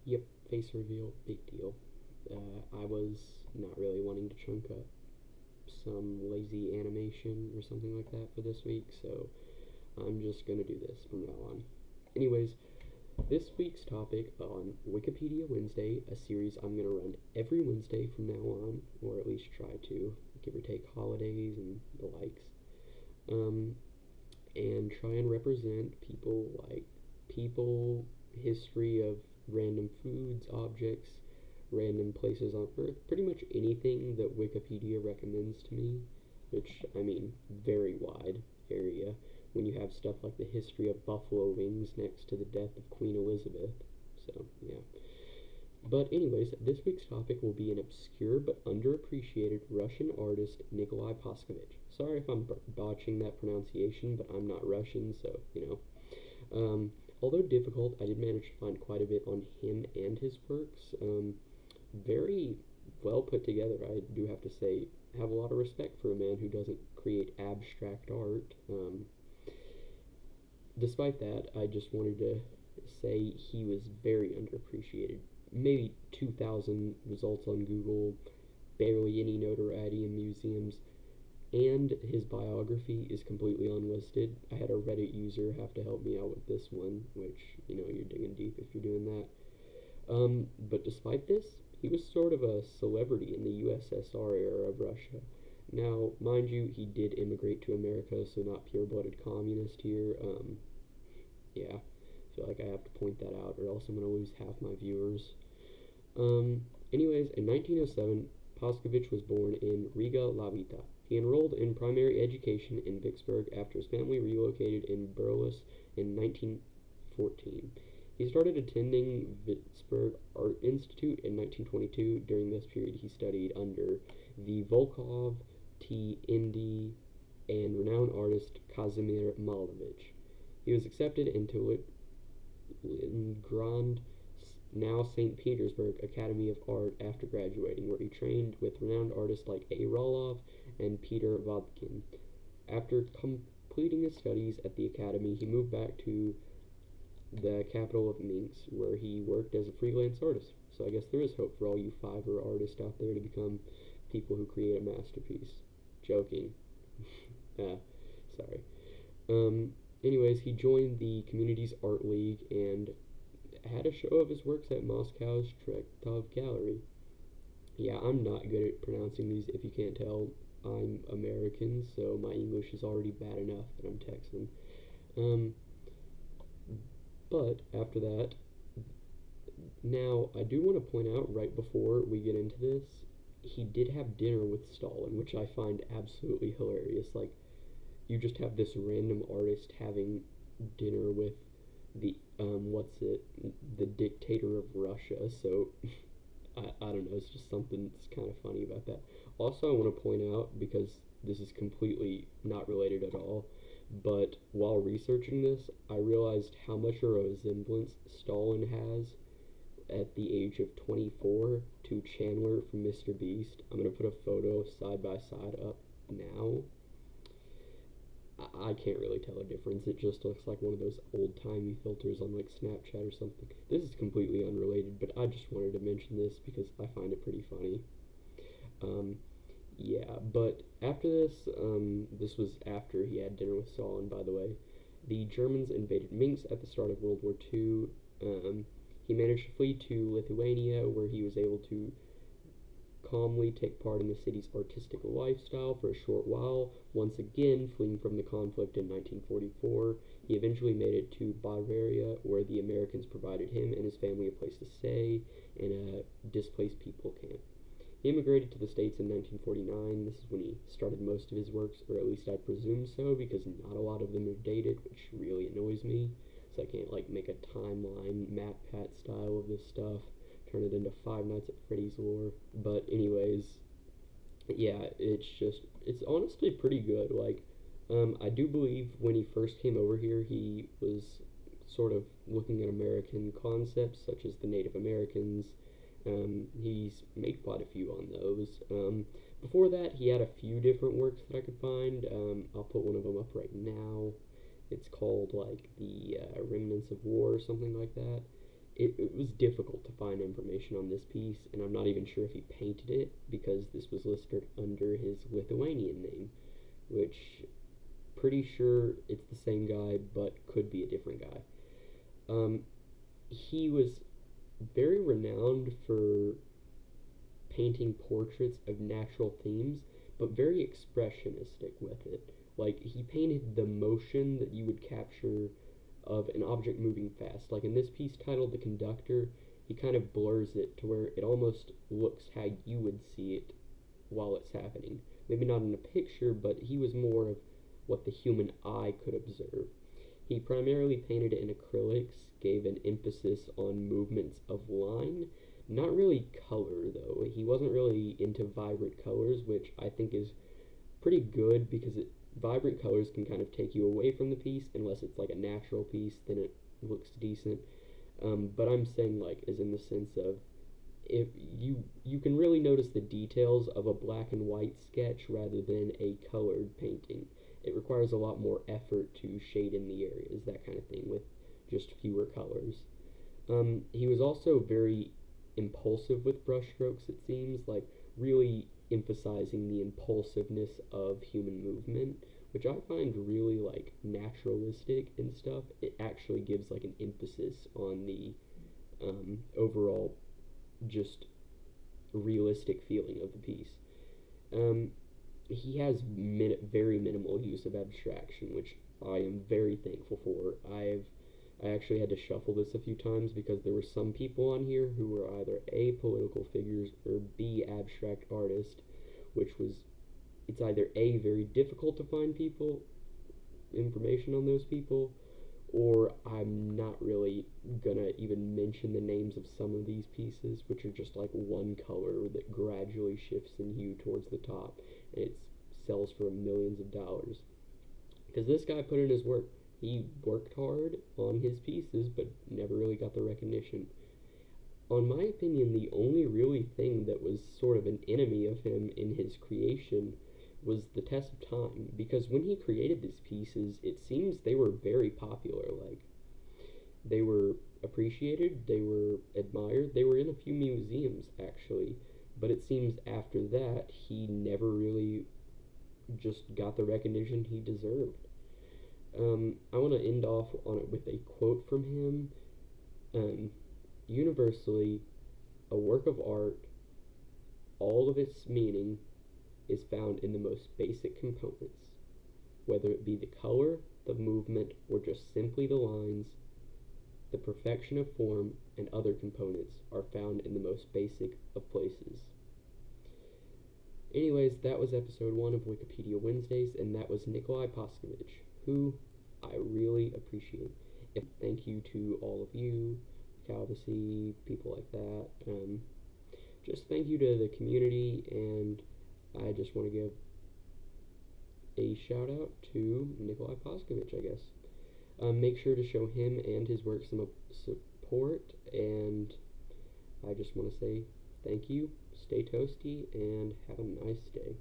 Yep, face reveal, big deal. I was not really wanting to chunk up some lazy animation or something like that for this week, so I'm just gonna do this from now on. Anyways, this week's topic on Wikipedia Wednesday, a series I'm gonna run every Wednesday from now on, or at least try to, give or take holidays and the likes. And try and represent people, history of random foods, objects, random places on Earth, pretty much anything that Wikipedia recommends to me, which, I mean, very wide area when you have stuff like the history of buffalo wings next to the death of Queen Elizabeth. So, yeah. But anyways, this week's topic will be an obscure but underappreciated Russian artist, Nicolay Paskevich. Sorry if I'm botching that pronunciation, but I'm not Russian, so, although difficult, I did manage to find quite a bit on him and his works. Very well put together, I do have to say. Have a lot of respect for a man who doesn't create abstract art. Despite that, I just wanted to say he was very underappreciated. Maybe 2,000 results on Google, barely any notoriety in museums, and his biography is completely unlisted. I had a Reddit user have to help me out with this one, which, you're digging deep if you're doing that. But despite this, he was sort of a celebrity in the USSR era of Russia. Now, mind you, he did immigrate to America, so not pure-blooded communist here. Yeah, I feel like I have to point that out, or else I'm going to lose half my viewers. Anyways, in 1907, Paskevich was born in Riga, Lavita. He enrolled in primary education in Vicksburg after his family relocated in Burles in 1914. He started attending Vicksburg Art Institute in 1922. During this period, he studied under V. Volkov, T. Indy, and renowned artist Kazimir Malevich. He was accepted into Leningrad, now St. Petersburg Academy of Art after graduating, where he trained with renowned artists like A. Roloff and Peter Vodkin. After completing his studies at the academy, he moved back to the capital of Minsk, where he worked as a freelance artist. So I guess there is hope for all you Fiverr artists out there to become people who create a masterpiece. Joking. Sorry. Anyways, he joined the Community's Art League and had a show of his works at Moscow's Trektov Gallery. Yeah, I'm not good at pronouncing these, if you can't tell. I'm American, so my English is already bad enough that I'm Texan. But after that, now I do want to point out right before we get into this, he did have dinner with Stalin, which I find absolutely hilarious. Like, you just have this random artist having dinner with the the dictator of Russia. So I don't know, it's just something that's kind of funny about that. Also, I want to point out, because this is completely not related at all, but while researching this, I realized how much of a resemblance Stalin has at the age of 24 to Chandler from Mr. Beast. I'm going to put a photo side by side up now. I can't really tell a difference. It just looks like one of those old-timey filters on like Snapchat or something. This is completely unrelated, but I just wanted to mention this because I find it pretty funny. Yeah, but after this, this was after he had dinner with Stalin, by the way. The Germans invaded Minsk at the start of World War II. He managed to flee to Lithuania, where he was able to calmly take part in the city's artistic lifestyle for a short while. Once again, fleeing from the conflict in 1944, he eventually made it to Bavaria, where the Americans provided him and his family a place to stay in a displaced people camp. He immigrated to the States in 1949. This is when he started most of his works, or at least I presume so, because not a lot of them are dated, which really annoys me. So I can't like make a timeline, MatPat style of this stuff, turn it into Five Nights at Freddy's lore. But anyways, yeah, it's honestly pretty good. Like, I do believe when he first came over here, he was sort of looking at American concepts, such as the Native Americans. He's made quite a few on those. Before that, he had a few different works that I could find. I'll put one of them up right now. It's called, like, the Remnants of War or something like that. it was difficult to find information on this piece, and I'm not even sure if he painted it because this was listed under his Lithuanian name, which pretty sure it's the same guy, but could be a different guy. He was very renowned for painting portraits of natural themes, but very expressionistic with it. Like, he painted the motion that you would capture of an object moving fast. Like in this piece titled The Conductor, he kind of blurs it to where it almost looks how you would see it while it's happening. Maybe not in a picture, but he was more of what the human eye could observe. He primarily painted in acrylics, gave an emphasis on movements of line, not really color though. He wasn't really into vibrant colors, which I think is pretty good because vibrant colors can kind of take you away from the piece unless it's like a natural piece, then it looks decent. But I'm saying like as in the sense of if you can really notice the details of a black and white sketch rather than a colored painting. It requires a lot more effort to shade in the areas, that kind of thing, with just fewer colors. He was also very impulsive with brushstrokes, it seems, like really emphasizing the impulsiveness of human movement, which I find really like naturalistic and stuff. It actually gives like an emphasis on the overall just realistic feeling of the piece. He has very minimal use of abstraction, which I am very thankful for. I actually had to shuffle this a few times because there were some people on here who were either A, political figures, or B, abstract artists, which was, it's either A, very difficult to find information on those people, or I'm not really gonna even mention the names of some of these pieces, which are just like one color that gradually shifts in hue towards the top, and it sells for millions of dollars. Because this guy put in his work. He worked hard on his pieces, but never really got the recognition. On my opinion, the only really thing that was sort of an enemy of him in his creation was the test of time, because when he created these pieces, it seems they were very popular. Like, they were appreciated, they were admired, they were in a few museums, actually, but it seems after that, he never really just got the recognition he deserved. I want to end off on it with a quote from him. Universally, a work of art, all of its meaning is found in the most basic components, whether it be the color, the movement, or just simply the lines. The perfection of form and other components are found in the most basic of places. Anyways, that was episode 1 of Wikipedia Wednesdays, and that was Nicolay Paskevich, who I really appreciate. And thank you to all of you, Calvacy, people like that. Just thank you to the community, and I just want to give a shout out to Nicolay Paskevich, I guess. Make sure to show him and his work some support, and I just want to say thank you, stay toasty, and have a nice day.